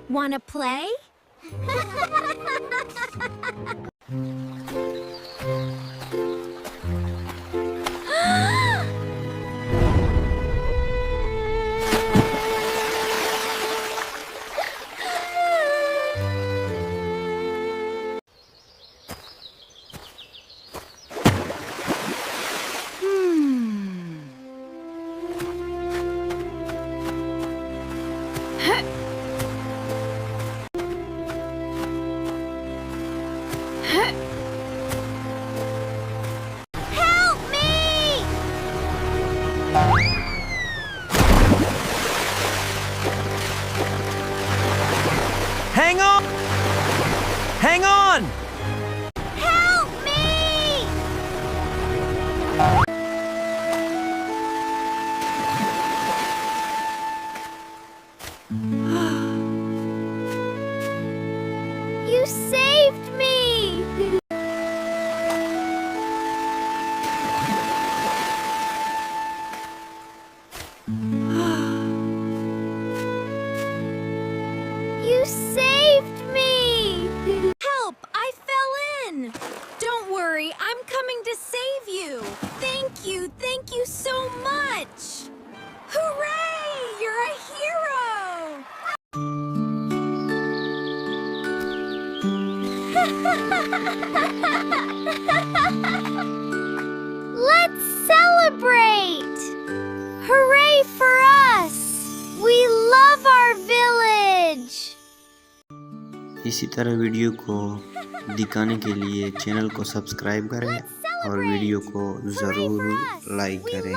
Wanna play? Help me! Hang on! Hang on! Help me! You saved me! You saved me! Help! I fell in! Don't worry, I'm coming to save you! Thank you so much! Hooray! You're a hero! Let's celebrate! Hooray for us! We love our village! इसी तरह video को दिखाने के लिए channel को subscribe करें और video को ज़रूर लाइक करें।